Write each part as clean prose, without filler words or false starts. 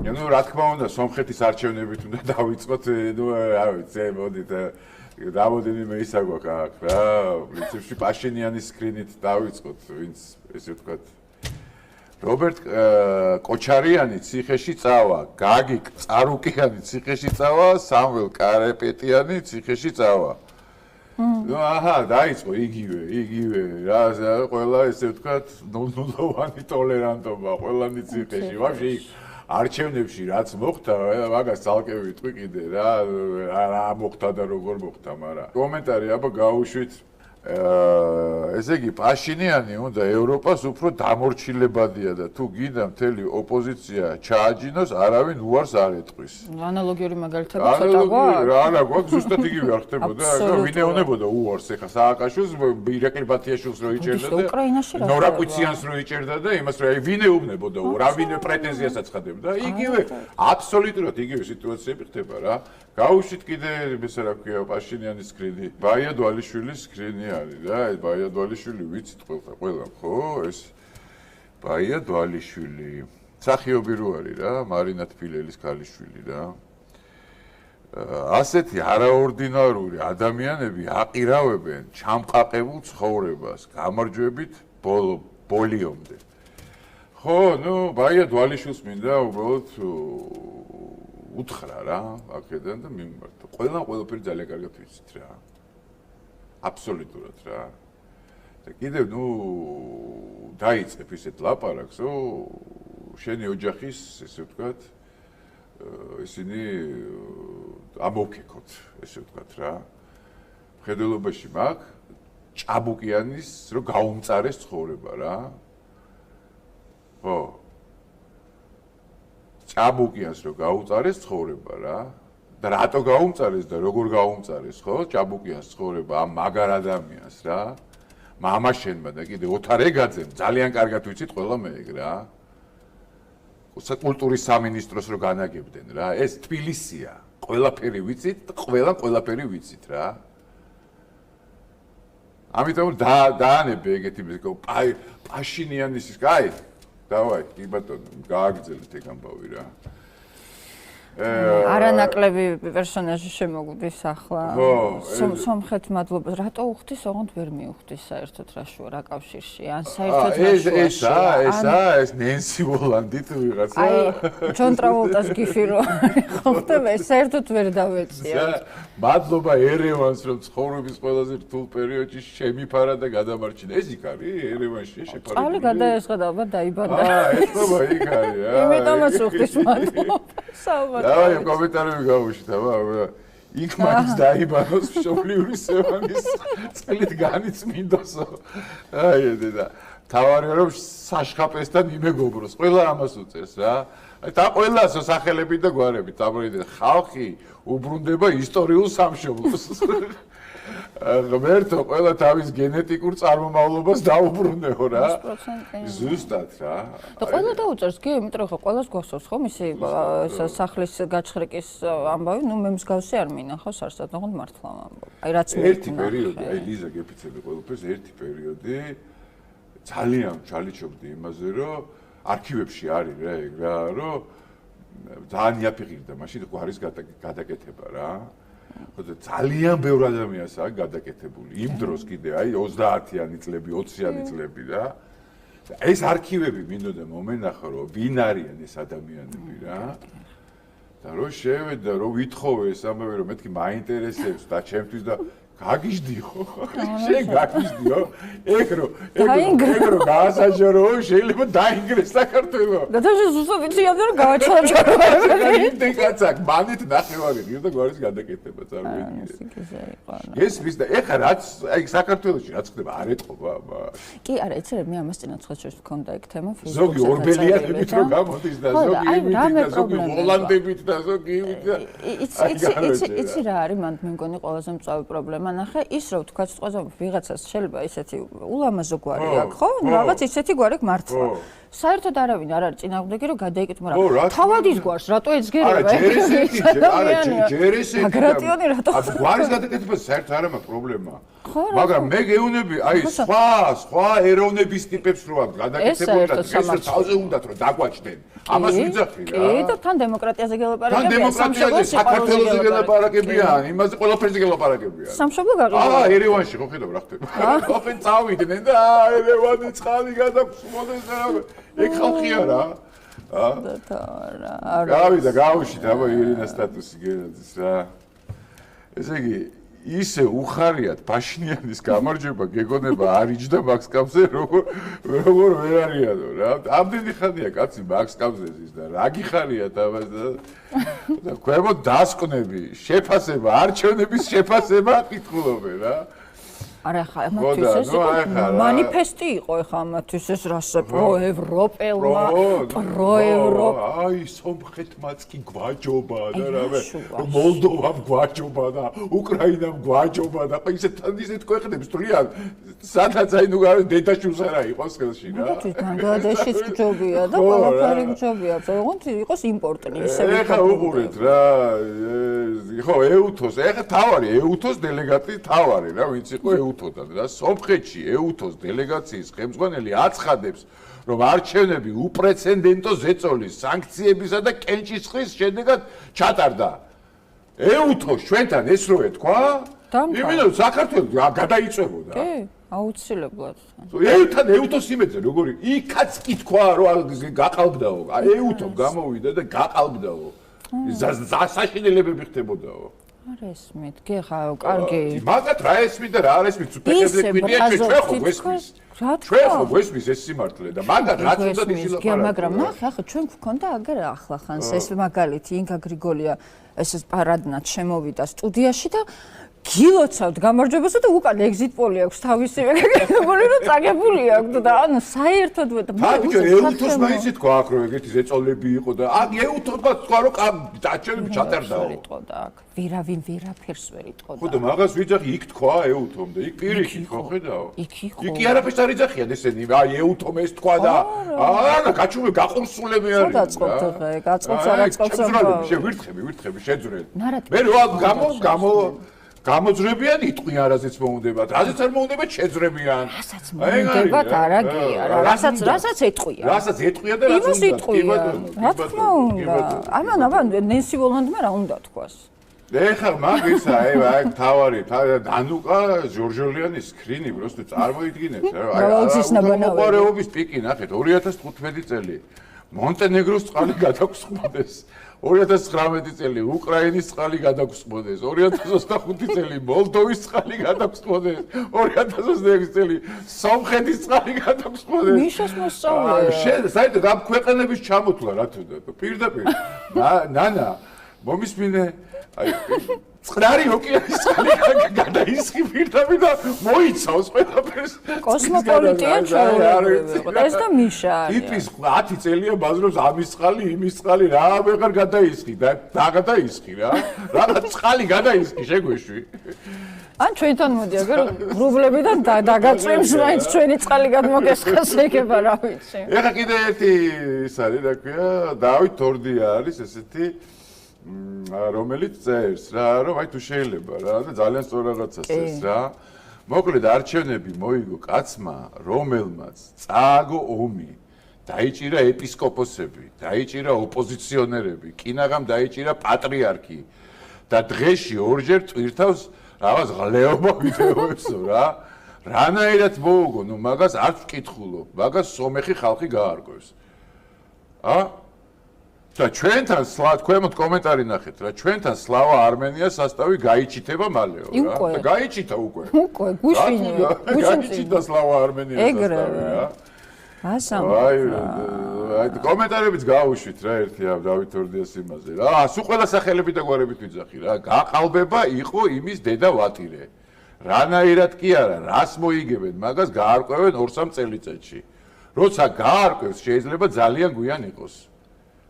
ნუ რა თქმა უნდა, სომხეთის არჩევნებით უნდა დავიწყოთ, ნუ რა ვიცი, მოდით რამოდენიმე ისა გვაქვს აქ რა, პრინციპში პაშინიანის სკრინით დავიწყოთ, ვინც ესე ვთქვათ. რობერტ კოჩარიანი ციხეში წავა, გაგი წარუკიანი ციხეში წავა, სამվել კარეპეტიანი ციხეში წავა. ნუ აჰა, დაიწყო იგივე რა, ყველა ესე ვთქვათ, ნულოვანი ტოლერანტობა ყველანი ციხეში. ვაფშე არჩევნებში რაც მოხდა, მაგას ძალკე ვიტყვი კიდე რა მოხდა და როგორ მოხდა, მაგრამ კომენტარი აბა გაუშვით ესე იგი პაშინიანი უნდა ევროპას უფრო დამორჩილებადია და თუ გინდა მთელი ოპოზიცია ჩააჯინოს, არავინ უარს არ ეტყვის. ანალოგიური მაგალითები ცოტა გვაქვს? არა, გვაქვს ზუსტად იგივე არ ხდებოდა, ვინ ეუნებოდა უარს, ეხა სააკაშვილს, ირაკლი ბათიაშვილს რო იჭერდა და ნორა კვიციანს რო იჭერდა და იმას რა ვინ ეუბნებოდა, რა ვინ პრეტენზიას აცხადებდა, იგივე აბსოლუტურად იგივე სიტუაციები ხდება რა. გაუშვით კიდე ესე რა ქვია პაშინიანის სკრინი, ბაია დვალიშვილის სკრინი არის რა, ეს ბაია დვალიშვილი ვიცით ყველა, ხო? ეს ბაია დვალიშვილი. მსახიობი რო არის რა, მარინა თბილელის ქალიშვილი რა. ასეთი არაორდინარული ადამიანები აყირავებენ ჩამყაყებულ ცხოვრებას, გამარჯვებით ბოლიომდე. ხო, ნუ ბაია დვალიშვილს მინდა უბრალოდ უთხრა რა, აქედან და მიმართა. ყველაფერი ძალიან კარგად ვიცით რა. აბსოლუტურად რა. და კიდევ ნუ დაიწყებ ისეთ ლაპარაკსო, შენი ოჯახის, ესე ვთქვათ, ისინი ამოვქეკოთ, ესე ვთქვათ რა. მხედველობაში მაქვს ჭაბუკიანის რო გაუმწარეს ცხოვრება რა. ხო. ჭაბუკიანს რო გაუმწარეს ცხოვრება რა. და რატო გაუმწარეს და როგორ გაუმწარეს, ხო? ჭაბუკიანს ცხოვრება ამ მაგარ ადამიანს რა. მამაშენმა და კიდე ოთარ ეგაძემ ძალიან კარგად ვიცით ყველა მე ეგ რა. კულტურის სამინისტროს რო განაგებდნენ რა. ეს თბილისია. ყველაფერი ვიცით და ყველაფერი ვიცით რა. ამიტომ დაანებე ეგეთი პაშინიანის კაი. დავაი, კი ბატონო, გააგრძელეთ ეგ ამბავი რა. არანაკლები პერსონაჟი შემოგვდის ახლა. სომხეთ მადლობა. რატო უხდის, ოღონდ ვერ მიუხდის საერთოდ რა შუა რა კავშირში? ან საერთოდ რა შუაში? ეს ნენსი ვოლანდი თუ ვიღაცა. აი, ჯონ ტრაvolta's გიფი რო ხო ხდება, საერთოდ ვერ დავეწია. მადლობა ერევანს, რომ ცხოვრების ყველაზე რთულ პერიოდში შემიფარა და გადამარჩინა. ეს იქ არის ერევანში შეფარებული. წავალი გადაესხა და ალბათ დაიბადა. ეთქობა იქ არის. იმიტომაც უხდის მადლობა. დავაი კომენტარები გავუშვით, აბა. იქ მაინც დაიბანოს მშობლიური სევანის წელით განიწმინდოსო. აი და თავარი რომ საშხაპესთან იმეგობროს. ყველა ამას უწევს რა. აი და ყველასო სახელებით და გვარებით ამოიდნენ. ხალხი უბრუნდება ისტორიულ სამშობლოს. ღმერთო, ყველა თავის გენეტიკურ წარმომავლობას დაუბრუნეო რა. 100%. ზუსტად რა. და ყველა დაუწერს კი, იმიტომ რომ ყველას გვახსოვს ხომ ისი სახლის გაჩხრიკის ამბავი, ნუ მე მსგავსი არ მინახავს არსად, ოღონდ მართლა ვამბობ. აი რაც ერთი პერიოდი, აი ლიზა გეფიცები ყველაფერს, ერთი პერიოდი ძალიან ჩალიჩობდი იმაზე, რომ არქივებში არის რა ეგ რა, რომ ძალიან იაფიღირდა მაშინ გვარის გადაკეთება რა. ძალიან ბევრ ადამიანს აქვს გადაკეთებული. იმ დროს კიდე აი 30-იანი წლები, 20-იანი წლები რა. ეს არქივები მინდოდა მომენახო, რომ ვინ არიან ეს ადამიანები რა. და რო შევედა, რო ვითხოვე ეს ამბავი, რომ მეთქი მაინტერესებს და ჩემთვის და გაგიჟდიო. შენ გაგიჟდიო. ეგ რო გაასაჯარო, შეიძლება დაინგრეს საქართველოს. და თვითონ ზუსტად ვიციამდი რომ გავაჩალო. იმდენ კაცაკ, მანით ნახევარი ღირდა გვარის გადაკეთება წარმოიდგინე. ეს ვის და ეხა რაც აი საქართველოში რაც ხდება არ ეტყობა აბა. კი არა, ეცერებ მე ამას წინათ ხოჩოს მქონდა ეგ თემა ფეისბუქზე. ზოგი ორბელიანებით რო გამოდის და ზოგი იმით და ზოგი ჰოლანდებით და ზოგი იმით და იცი რა არის მანდ მე მგონი ყველაზე მწვავე პრობლემა. ნახე ის რომ თქვა ვიღაცას შეიძლება ისეთი ულამაზო გვარი აქვს ხო? რაღაც ისეთი გვარი მართლა. საერთოდ არავინ არ არის წინააღმდეგი რომ გადაიკეთო, მაგრამ თავად ის გვარს რატო ეძგერება? არა, ჯერ ესეთი. ბაგრატიონი რატო? გვარის გადაკეთება საერთოდ არ მაქვს პრობლემა. მაგრამ მე გეუნები, აი სხვა ეროვნების ტიპებს რო აქვს გადაკეთებული და ეს თავზე უნდათ რომ დაგვაჭდენ. ამას ვიძახი რა. კი, და თან დემოკრატიაზე გელაპარაკებიან. თან დემოკრატიაზე საქართველოსზე გელაპარაკებიან, იმაზე ყველაფერზე გელაპარაკებიან. სამშობლო გაყიდვა. ერევანში ხო ხედავ რა ხდება. ხო წავიდნენ და ერევანი წყალი გადაგსმოდეს და ეგ ხალხი არა. არა. გავიდა, გავუშვით აბა ირინას სტატუსი გენაძის რა. ესე იგი ისე უხარიათ პაშინიანის გამარჯვება გეგონება არიჯდა მაქს კამზე როგორ ვერ არიანო რა. ამდენი ხანია კაცი მაქს კამზე ზის და რა გიხარიათ ამას და ქვემოთ დასკვნები, შეფასება, არჩევნების შეფასება კითხულობენ რა. არა ხა ამათთვის ეს მანიფესტი იყო ხა ამათთვის ეს რასა პროევროპელმა აი სომხეთმაც კი გვაჯობა და რა მოლდოვამ გვაჯობა და უკრაინამ გვაჯობა და ისეთ ქვეყნებს თვლიან სადაც აი ნუ დედაშვილს არა იყოს ხელში რა ბანგლადეშიც გჯობია და ყველაფერი გჯობია ოღონდ იყოს იმპორტი ისევე ეხა უყურეთ რა ხო ეუთოს ეხა თავარი ეუთოს დელეგატი თავარი რა ვინც იყო და სომხეთში ეუთოს დელეგაციის ხელმძღვანელი აცხადებს, რომ არჩევნები უპრეცედენტო ზეწოლის, სანქციებისა და კენჭისყრის შედეგად ჩატარდა. ეუთოს ჩვენთან ეს რო ეთქვა? იმენა საქართველოს გადაიწევოდა. კი, აუცილებლად. ეუთოს იმედზე როგორი? იქაც კი თქვა, რომ გაყალბდაო. ეუთომ გამოვიდა და გაყალბდაო. საშინელებები ხდებოდაო. არ ესმით, კი ხა, კარგი. მაგათ რა ესმით და რა არ ესმით, სუპერგებზე კვირია ჩვენ ხო გვესმის. ჩვენ ხო გვესმის ეს სიმართლე და მაგათ რაც უნდა ისილაპარაკო. მაგრამ ნახე, ახლა ჩვენ გვქონდა აგერ ახლა ხანს ეს მაგალითი ინგა გრიგოლია ეს პარადნად შემოვიდა სტუდიაში და გილოცავთ გამარჯვებასა და უკან ეგზიტ პოლი აქვს თავისივე გაკეთებული რომ წაგებული აქვს და ანუ საერთოდ ბიჭო ეუთოს მაინც თქვა აქ რომ ეგეთი ზეწოლები იყო და აქ ეუთოსმა თქვა რომ დაჩენები ჩატარდაო იყო და აქ ვერავინ ვერაფერს ვერ იტყოდა ხო და მაგას ვიძახი იქ თქვა ეუთომ და იქ პირიქით ხო ხედავ იქ არაფერს არ იძახიან ესენი აი ეუთომ ეს თქვა და არა გაჩუმე გაყურსულები არის რა დაწყობთ ხე გაწყობს არა წყობს ვირთხები შეძრენ მე რო გამოძრებიან იტყვიან რაზეც მოუნდებათ, რაზეც არ მოუნდებათ შეძრებიან. რასაც მოუნდებათ არა გია, რასაც ეტყვიან. რასაც ეტყვიან და რასაც უნდა. რა თქმა უნდა. ამან ნენსი ვოლანდმა რა უნდა თქვას. ეხლა მაგის აი თავარი დანუკა ჟორჟოლიანის სკრინი просто წარმოიდგინეთ რა. მოყარეობის პიკი ნახეთ 2015 წელი მონტენეგროს წყალი გადაგსხმოდეს. 2019 წელი უკრაინის წყალი გადაგსხმოდეს, 2025 წელი მოლდოვის წყალი გადაგსხმოდეს, 2026 წელი სომხეთის წყალი გადაგსხმოდეს. მიშას მოსწავლეა. საერთოდ ამ ქვეყნების ჩამოთვლა რა თქმა უნდა, პირდაპირ. ნანა, მომისმინე, აი წყნარი ოკეანის წყალი გადაისხი პირდაპირ და მოიცავს ყველაფერს. კოსმოპოლიტია ჩვეულებრივი. ეს და მიშა არის. ტიპის 10 წელია ბაზრობს ამის წყალი, იმის წყალი, რა აღარ გადაისხი და გადაისხი რა. რაღაც წყალი გადაისხი შეგვეშვი. ან ჩვენთან მოდი აგერ რუბლებიდან დაგაწევს მაინც ჩვენი წყალი გადმოგესხას ეგება რა ვიცი. ეხა კიდე ერთი ის არის რა ქვია, დავით თორდია არის ესეთი რომელიც წერს რა რომ აი თუ შეიძლება რა და ძალიან სწორ რაღაცას წერს რა მოკლედ არჩევნები მოიგო კაცმა რომელმაც წააგო ომი დაიჭირა ეპისკოპოსები დაიჭირა ოპოზიციონერები კინაღამ დაიჭირა პატრიარქი და დღეში ორჯერ ტვირთავს რაღაც ღლეობა ვიდეოებსო რა რანაირად მოუგო ნუ მაგას არც ვკითხულობ მაგას სომეხი ხალხი გაარკვევს და ჩვენთან ქვემოთ კომენტარი ნახეთ რა ჩვენთან სლავა არმენია სასტავი გაიჩიტება მალეო რა და გაიჩიტა უკვე გუშინია გაიჩიტა სლავა არმენია სასტავი რა აი კომენტარებიც გაუშვით რა ერთი ამ დავით თორდიას იმაზე რა სულ ყველა სახელები და გვარებით ვიძახი რა გაყალბება იყო იმის დედა ვატირე რანაირად კი არა რას მოიგებენ მაგას გაარკვევენ 2-3 წელიწადში როცა გაარკვევს შეიძლება ძალიან გვიან იყოს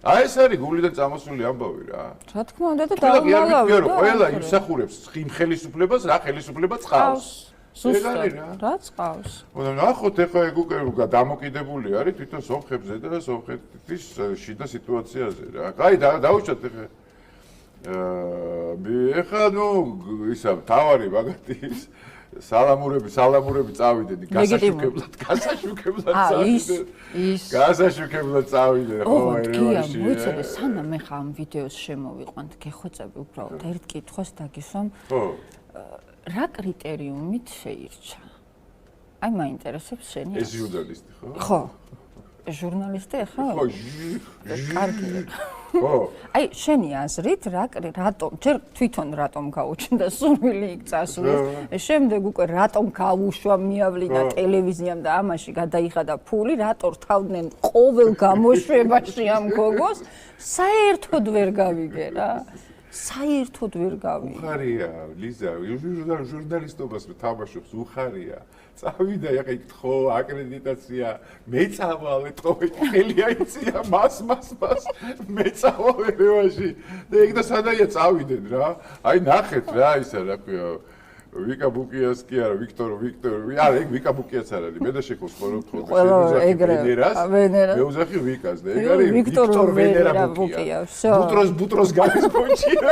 აი ეს არის გულიდან წამოსული ამბავი რა. რა თქმა უნდა და დაუმალავი და ყველა იმსახურებს იმ ხელისუფლებას, რა ხელისუფლება წყავს. ზუსტად რაც ყავს. ნახოთ ეხლა ეგ უკვე დამოკიდებული არის თვითონ სომხებზე და სომხეთის შიდა სიტუაციაზე რა. კაი დაუშვათ ეხლა. ეხლა ნუ ისა თავარი მაგათი სალამურები წავიდნენ გასაშუქებლად წავიდნენ. გასაშუქებლად წავიდნენ ხო ერევანში. მოიცადე სანამ ეხლა ამ ვიდეოს შემოვიყვანთ გეხვეწები უბრალოდ ერთ კითხვას დაგისვამ. ხო. რა კრიტერიუმით შეირჩა? აი მაინტერესებს შენი. ეს ჟურნალისტი ხო? ხო. ჟურნალისტი ახლა? ხო. კარგი. ხო. აი შენი აზრით რატომ ჯერ თვითონ რატომ გაუჩნდა სურვილი იქ წასვლის? შემდეგ უკვე რატომ გაუშვა მიავლინა ტელევიზიამ და ამაში გადაიხადა ფული? რატო რთავდნენ ყოველ გამოშვებაში ამ გოგოს? საერთოდ ვერ გავიგე რა. საერთოდ ვერ გავიგე. უხარია, ლიზა, ჟურნალისტობას თამაშობს, უხარია. წავიდა, ეხა იქ ხო, აკრედიტაცია, მეწავალე, ტოვე, ხელი აიწია, მას, მეწავალე რევაში. და ეგ და სადაა წავიდნენ რა. აი ნახეთ რა, ისა რა ქვია. ვიკა ბუკიას კი არა, ვიქტორ, არა, ეგ ვიკა ბუკიას არ არის. მე და შეხოს ხოლმე ვენერას. მე უზახი ვიკას და ეგ არის ვიქტორ ვენერა ბუკია. ბუტროს გალის პონჩია.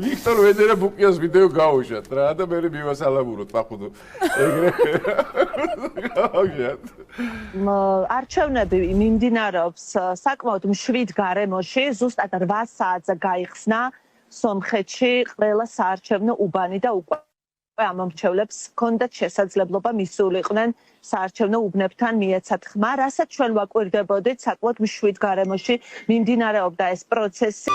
ვიქტორ ვენერა ბუკიას ვიდეო გავუშვათ რა და მე მივასალამუროთ პახუდო. ეგრე. გავუშვათ. არჩევნები მიმდინარეობს საკმაოდ მშვიდ გარემოში, ზუსტად 8 საათზე გაიხსნა სომხეთში ყველა საარჩევნო უბანი და უკვე ამ მომრჩევლებს ჰქონდათ შესაძლებლობა მისულიყვნენ საარჩევნო უბნებთან მიეცათ ხმა, რასაც ჩვენ ვაკვირდებოდით საკმაოდ მშვიდ გარემოში მიმდინარეობდა ეს პროცესი.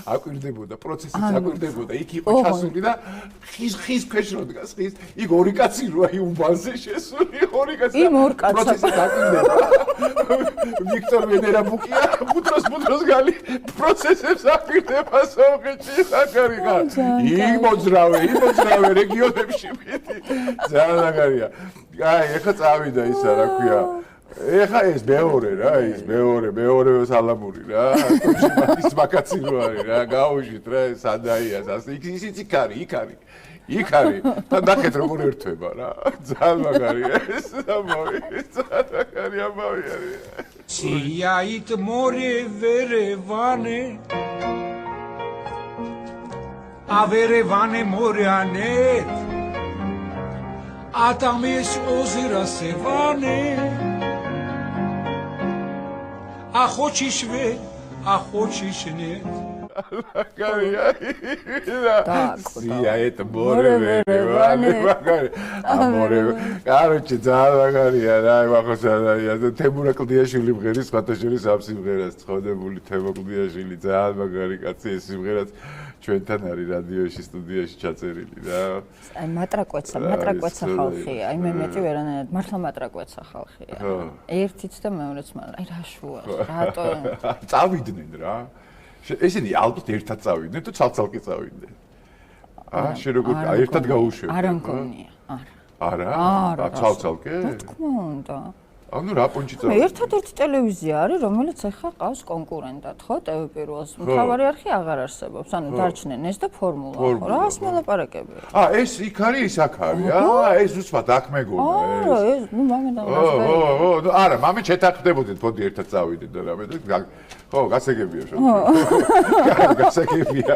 აკვირდებოდა პროცესიც აკვირდებოდა იქ იყო ჩასული და ხის ქვეშ რო დგას ხის იქ ორი კაცი როა უბანზე შესული ორი კაცი პროცესიც აკვირდება ვიქტორ ვენერა ბუკია ბუტროს გალი პროცესებს აკვირდება სომხეთში საკარიგა იმოძრავე რეგიონებში მეთი ძალიან მაგარია აი ეხა წავიდა ისა რა ქვია ეხა ეს მეორე რა ის მეორე სალამური რა ის მაკაცი რო არის რა გაუშვით რა სადაიას ასე ისიც იქ არის და ნახეთ როგორ ერთვება რა ძალიან მაგარია ეს ამავე ძალიან მაგარი ამავე არის სიაით მორე ვერევანე ავერევანე მორიანეთ ატამის ოზირა სევანე ახოჩიშვე ახოჩიშნე მაგარია სიაით მორე ვერევანე მაგარი ამორე კაროჩი ძალიან მაგარია რა ვახოსადაია თემურა კლდიაშვილი მღერის ფათაშორის ამ სიმღერას ცხოდებული თემო კლდიაშვილი ძალიან მაგარი კაცი ეს სიმღერაც ჩვენთან არის რადიოში სტუდიაში ჩაწერილი რა აი მატრაკვეცა ხალხია აი მე მეტი ვერანაირად მართლა მატრაკვეცა ხალხია ერთიც და მეორეც მაგრამ აი რა შუა რატო წავიდნენ რა ესენი ალბათ ერთად წავიდნენ თუ ცალ-ცალკე წავიდნენ შე როგორ ერთად გაუშვებდი არა მგონია არა ცალ-ცალკე რა თქმა უნდა ანუ რა პონჩი წავიდნენ ერთადერთი ტელევიზია არის რომელიც ახლა ყავს კონკურენტად ხო TV პირველს მთავარი არხი აღარ არსებობს ანუ დარჩნენ ეს და ფორმულა ხო რას მოლაპარაკებია ეს იქ არის ის აქ არის ეს უცბად აქ მეგონა ეს ნუ მამენ არა მამენ შეთანხმდებოდით მოდი ერთად წავიდეთ და რამე და ხო გასაგებია გასაგებია